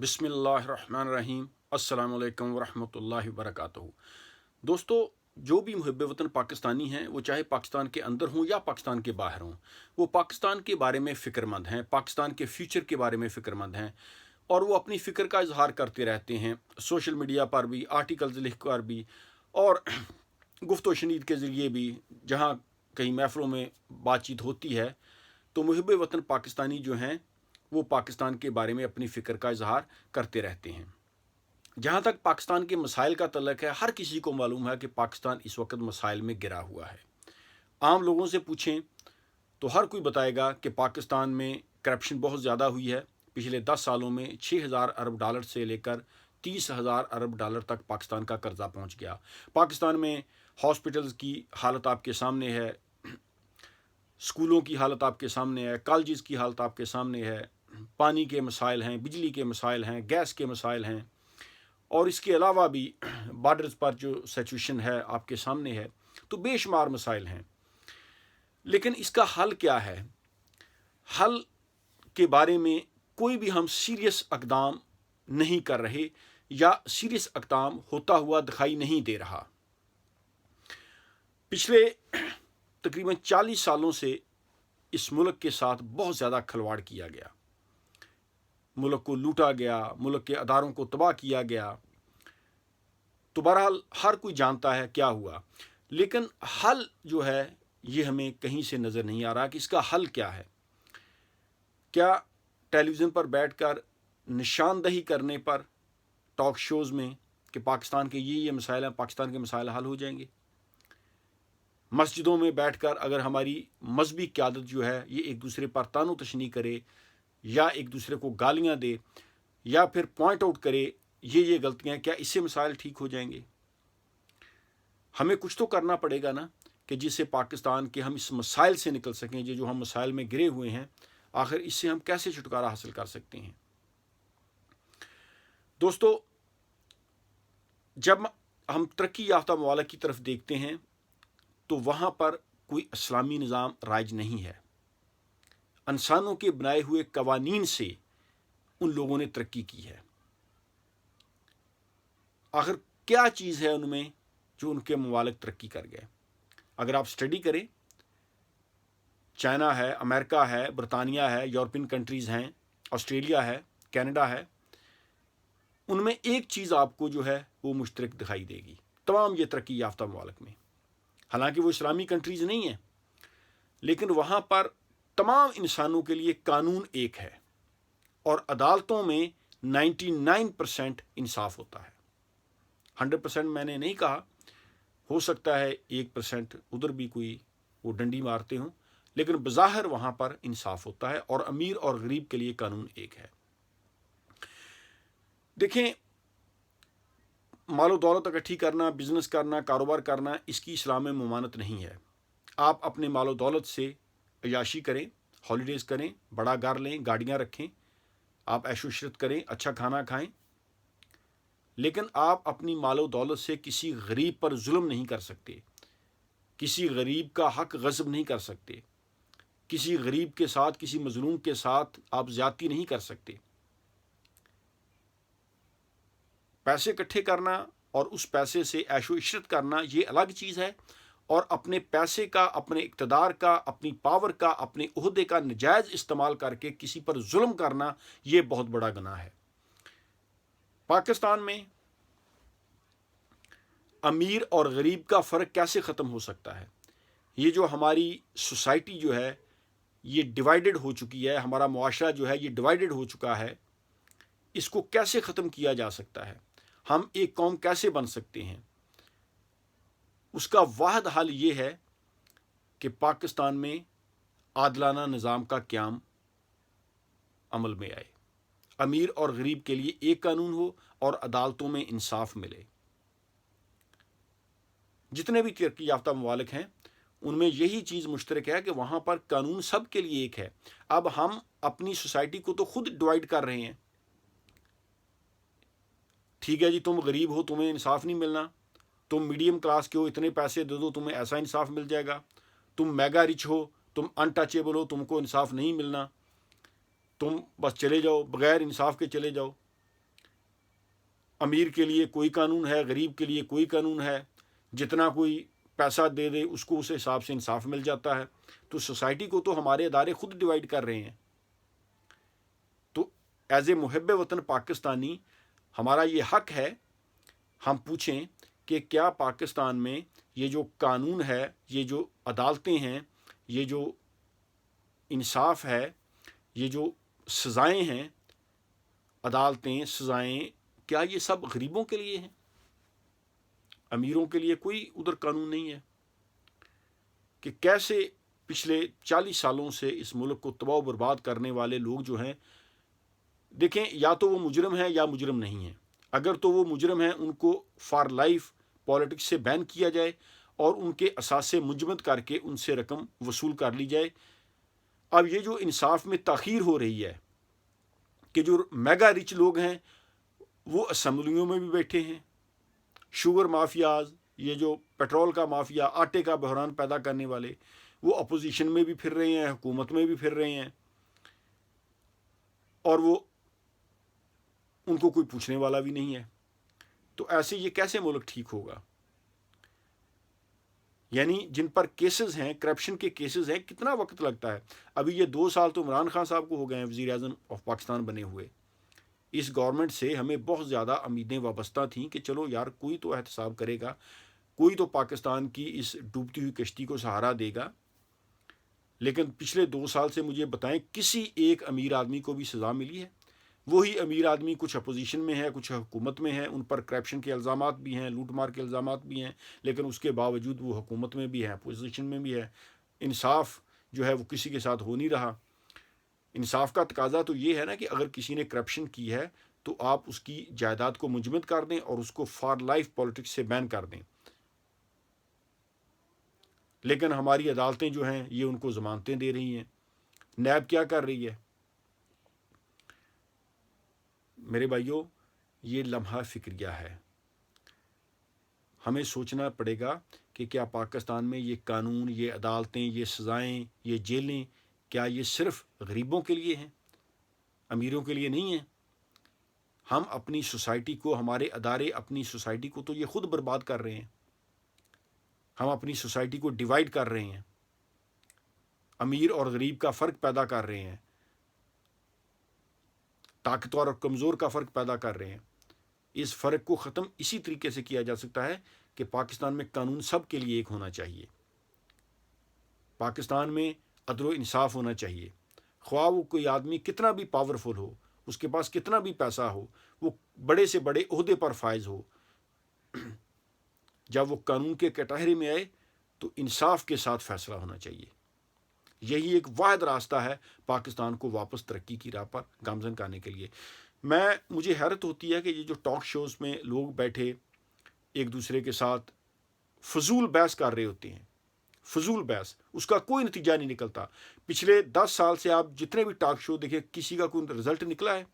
बिस्मिल्लाहिर्रहमानिर्रहीम। अस्सलाम वालेकुम वरहमतुल्लाहि वबरकातुहू। दोस्तों, जो भी मुहिब वतन पाकिस्तानी हैं, वो चाहे पाकिस्तान के अंदर हों या पाकिस्तान के बाहर हों, वो पाकिस्तान के बारे में फ़िक्रमंद हैं, पाकिस्तान के फ्यूचर के बारे में फ़िक्रमंद हैं और वो अपनी फ़िक्र का इजहार करते रहते हैं, सोशल मीडिया पर भी, आर्टिकल्स लिख कर भी और गुफ्तो शनीद के ज़रिए भी। जहाँ कहीं महफ़िलों में बातचीत होती है तो मुहिब वतन पाकिस्तानी जो हैं वो पाकिस्तान के बारे में अपनी फ़िक्र का इजहार करते रहते हैं। जहाँ तक पाकिस्तान के मसाइल का तल्लक है, हर किसी को मालूम है कि पाकिस्तान इस वक्त मसाइल में गिरा हुआ है। आम लोगों से पूछें तो हर कोई बताएगा कि पाकिस्तान में करप्शन बहुत ज़्यादा हुई है। पिछले 10 सालों में 6,000 अरब डॉलर से लेकर 30,000 अरब डॉलर तक पाकिस्तान का कर्जा पहुँच गया। पाकिस्तान में हॉस्पिटल्स की हालत आपके सामने है, स्कूलों की हालत आपके सामने है, कॉलेजेस की हालत आपके सामने है, पानी के मसाइल हैं, बिजली के मसाइल हैं, गैस के मसाइल हैं और इसके अलावा भी बॉर्डर्स पर जो सिचुएशन है आपके सामने है। तो बेशुमार मसाइल हैं, लेकिन इसका हल क्या है? हल के बारे में कोई भी हम सीरियस इक़दाम नहीं कर रहे या सीरियस इक़दाम होता हुआ दिखाई नहीं दे रहा। पिछले तकरीबन 40 सालों से इस मुल्क के साथ बहुत ज़्यादा खिलवाड़ किया गया, मुल्क को लूटा गया, मुल्क के अदारों को तबाह किया गया। तो बहरहाल हर कोई जानता है क्या हुआ, लेकिन हल जो है ये हमें कहीं से नज़र नहीं आ रहा कि इसका हल क्या है। क्या टेलीविज़न पर बैठकर निशानदही करने पर टॉक शोज़ में कि पाकिस्तान के ये मसाइल हैं, पाकिस्तान के मसाइल हल हो जाएंगे? मस्जिदों में बैठकर अगर हमारी मजहबी क़यादत जो है ये एक दूसरे पर तानो तशनी करे या एक दूसरे को गालियां दे या फिर पॉइंट आउट करे ये गलतियां, क्या इससे मसाइल ठीक हो जाएंगे? हमें कुछ तो करना पड़ेगा ना कि जिससे पाकिस्तान के हम इस मसाइल से निकल सकें। ये जो हम मसाइल में गिरे हुए हैं, आखिर इससे हम कैसे छुटकारा हासिल कर सकते हैं? दोस्तों, जब हम तरक्की याफ्ता ममालिक की तरफ देखते हैं तो वहाँ पर कोई इस्लामी निज़ाम राज नहीं है। इंसानों के बनाए हुए कवानीन से उन लोगों ने तरक्की की है। आखिर क्या चीज़ है उनमें जो उनके ममालिक तरक्की कर गए? अगर आप स्टडी करें, चाइना है, अमेरिका है, बरतानिया है, यूरोपियन कंट्रीज़ हैं, ऑस्ट्रेलिया है, कनाडा है, उनमें एक चीज़ आपको जो है वो मुश्तरक दिखाई देगी तमाम ये तरक्की याफ्ता ममालिक में। हालांकि वो इस्लामी कंट्रीज़ नहीं हैं, लेकिन वहाँ पर तमाम इंसानों के लिए कानून एक है और अदालतों में 99% इंसाफ होता है। 100% मैंने नहीं कहा, हो सकता है 1% उधर भी कोई वो डंडी मारते हों, लेकिन बज़ाहिर वहाँ पर इंसाफ होता है और अमीर और गरीब के लिए कानून एक है। देखें, मालो दौलत इकट्ठी करना, बिजनेस करना, कारोबार करना, इसकी इस्लाम में ममानत नहीं है। आप अपने मालो दौलत से अयाशी करें, हॉलीडेज़ करें, बड़ा घर लें, गाड़ियाँ रखें, आप ऐशो इशरत करें, अच्छा खाना खाएं, लेकिन आप अपनी मालो दौलत से किसी गरीब पर जुल्म नहीं कर सकते, किसी गरीब का हक गज़ब नहीं कर सकते, किसी गरीब के साथ, किसी मजलूम के साथ आप ज़्यादती नहीं कर सकते। पैसे इकट्ठे करना और उस पैसे से ऐशो इशरत करना ये अलग चीज़ है, और अपने पैसे का, अपने इक़्तिदार का, अपनी पावर का, अपने ओहदे का नजायज़ इस्तेमाल करके किसी पर जुल्म करना ये बहुत बड़ा गुनाह है। पाकिस्तान में अमीर और गरीब का फ़र्क कैसे ख़त्म हो सकता है? ये जो हमारी सोसाइटी जो है ये डिवाइडेड हो चुकी है, हमारा मुआशरा जो है ये डिवाइडेड हो चुका है, इसको कैसे ख़त्म किया जा सकता है? हम एक कौम कैसे बन सकते हैं? उसका वाहिद हल ये है कि पाकिस्तान में आदलाना निज़ाम का क़याम अमल में आए, अमीर और गरीब के लिए एक कानून हो और अदालतों में इंसाफ मिले। जितने भी तरक्की याफ्ता ममालिक हैं उनमें यही चीज़ मुश्तरक है कि वहाँ पर कानून सब के लिए एक है। अब हम अपनी सोसाइटी को तो खुद डिवाइड कर रहे हैं। ठीक है जी, तुम गरीब हो, तुम्हें इंसाफ नहीं मिलना, तुम मीडियम क्लास के हो, इतने पैसे दे दो, तुम्हें ऐसा इंसाफ मिल जाएगा, तुम मेगा रिच हो, तुम अनटचेबल हो, तुमको इंसाफ नहीं मिलना, तुम बस चले जाओ, बग़ैर इंसाफ के चले जाओ। امیر کے لیے کوئی قانون ہے، غریب کے لیے کوئی قانون ہے، جتنا کوئی پیسہ دے دے اس کو اس حساب سے انصاف مل جاتا ہے. تو سوسائٹی کو تو ہمارے ادارے خود ڈیوائیڈ کر رہے ہیں. تو ایز اے محب وطن پاکستانی ہمارا یہ حق ہے ہم پوچھیں کہ کیا پاکستان میں یہ جو قانون ہے، یہ جو عدالتیں ہیں، یہ جو انصاف ہے، یہ جو سزائیں ہیں، عدالتیں، سزائیں، کیا یہ سب غریبوں کے لیے ہیں؟ امیروں کے لیے کوئی ادھر قانون نہیں ہے؟ کہ کیسے پچھلے 40 سالوں سے اس ملک کو تباہ و برباد کرنے والے لوگ جو ہیں، دیکھیں یا تو وہ مجرم ہیں یا مجرم نہیں ہیں. اگر تو وہ مجرم ہیں ان کو فار لائف پالیٹکس سے بین کیا جائے اور ان کے اثاثے منجمد کر کے ان سے رقم وصول کر لی جائے. اب یہ جو انصاف میں تاخیر ہو رہی ہے کہ جو میگا رچ لوگ ہیں وہ اسمبلیوں میں بھی بیٹھے ہیں، شوگر مافیاز، یہ جو پیٹرول کا مافیا، آٹے کا بحران پیدا کرنے والے، وہ اپوزیشن میں بھی پھر رہے ہیں، حکومت میں بھی پھر رہے ہیں، اور وہ ان کو کوئی پوچھنے والا بھی نہیں ہے. تو ایسے یہ کیسے ملک ٹھیک ہوگا؟ یعنی جن پر کیسز ہیں، کرپشن کے کیسز ہیں، کتنا وقت لگتا ہے؟ ابھی یہ 2 سال تو عمران خان صاحب کو ہو گئے ہیں وزیر اعظم آف پاکستان بنے ہوئے. اس گورنمنٹ سے ہمیں بہت زیادہ امیدیں وابستہ تھیں کہ چلو یار کوئی تو احتساب کرے گا، کوئی تو پاکستان کی اس ڈوبتی ہوئی کشتی کو سہارا دے گا. لیکن پچھلے 2 سال سے مجھے بتائیں کسی ایک امیر آدمی کو بھی سزا ملی ہے؟ وہی امیر آدمی کچھ اپوزیشن میں ہے، کچھ حکومت میں ہے، ان پر کرپشن کے الزامات بھی ہیں، لوٹ مار کے الزامات بھی ہیں، لیکن اس کے باوجود وہ حکومت میں بھی ہے، اپوزیشن میں بھی ہے. انصاف جو ہے وہ کسی کے ساتھ ہو نہیں رہا. انصاف کا تقاضا تو یہ ہے نا کہ اگر کسی نے کرپشن کی ہے تو آپ اس کی جائیداد کو منجمد کر دیں اور اس کو فار لائف پالیٹکس سے بین کر دیں. لیکن ہماری عدالتیں جو ہیں یہ ان کو ضمانتیں دے رہی ہیں. نیب کیا کر رہی ہے؟ میرے بھائیوں، یہ لمحہ فکریہ ہے. ہمیں سوچنا پڑے گا کہ کیا پاکستان میں یہ قانون، یہ عدالتیں، یہ سزائیں، یہ جیلیں، کیا یہ صرف غریبوں کے لیے ہیں، امیروں کے لیے نہیں ہیں؟ ہم اپنی سوسائٹی کو، ہمارے ادارے اپنی سوسائٹی کو تو یہ خود برباد کر رہے ہیں. ہم اپنی سوسائٹی کو ڈیوائیڈ کر رہے ہیں، امیر اور غریب کا فرق پیدا کر رہے ہیں، طاقتور اور کمزور کا فرق پیدا کر رہے ہیں. اس فرق کو ختم اسی طریقے سے کیا جا سکتا ہے کہ پاکستان میں قانون سب کے لیے ایک ہونا چاہیے. پاکستان میں عدل و انصاف ہونا چاہیے. خواہ وہ کوئی آدمی کتنا بھی پاورفل ہو، اس کے پاس کتنا بھی پیسہ ہو، وہ بڑے سے بڑے عہدے پر فائز ہو، جب وہ قانون کے کٹہرے میں آئے تو انصاف کے ساتھ فیصلہ ہونا چاہیے. یہی ایک واحد راستہ ہے پاکستان کو واپس ترقی کی راہ پر گامزن کرنے کے لیے. مجھے حیرت ہوتی ہے کہ یہ جو ٹاک شوز میں لوگ بیٹھے ایک دوسرے کے ساتھ فضول بحث کر رہے ہوتے ہیں، فضول بحث، اس کا کوئی نتیجہ نہیں نکلتا. پچھلے 10 سال سے آپ جتنے بھی ٹاک شو دیکھیں، کسی کا کوئی رزلٹ نکلا ہے؟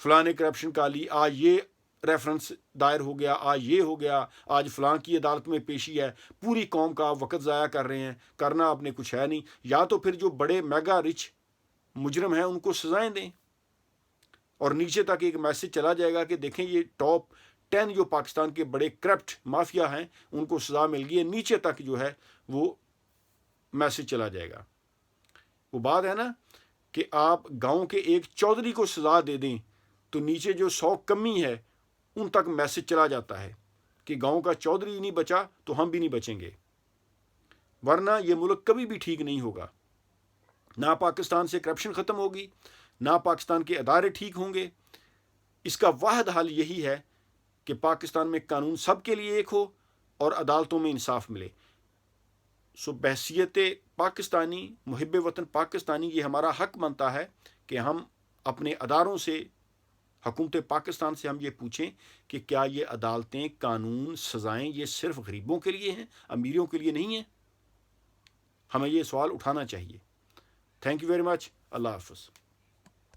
فلاں نے کرپشن کا لی، آج یہ ریفرنس دائر ہو گیا، آج یہ ہو گیا، آج فلاں کی عدالت میں پیشی ہے. پوری قوم کا آپ وقت ضائع کر رہے ہیں، کرنا آپ نے کچھ ہے نہیں. یا تو پھر جو بڑے میگا رچ مجرم ہیں ان کو سزائیں دیں، اور نیچے تک ایک میسج چلا جائے گا کہ دیکھیں یہ ٹاپ 10 جو پاکستان کے بڑے کرپٹ مافیا ہیں ان کو سزا مل گئی ہے. نیچے تک جو ہے وہ میسج چلا جائے گا. وہ بات ہے نا کہ آپ گاؤں کے ایک چودھری کو سزا دے دیں تو نیچے جو 100 کمی ہے ان تک میسج چلا جاتا ہے کہ گاؤں کا چودھری نہیں بچا تو ہم بھی نہیں بچیں گے. ورنہ یہ ملک کبھی بھی ٹھیک نہیں ہوگا. نہ پاکستان سے کرپشن ختم ہوگی، نہ پاکستان کے ادارے ٹھیک ہوں گے. اس کا واحد حل یہی ہے کہ پاکستان میں قانون سب کے لیے ایک ہو اور عدالتوں میں انصاف ملے. بحیثیت پاکستانی، محب وطن پاکستانی، یہ ہمارا حق بنتا ہے کہ ہم اپنے اداروں سے، حکومت پاکستان سے ہم یہ پوچھیں کہ کیا یہ عدالتیں، قانون، سزائیں یہ صرف غریبوں کے لیے ہیں، امیروں کے لیے نہیں ہیں؟ ہمیں یہ سوال اٹھانا چاہیے. Thank you very much. اللہ حافظ.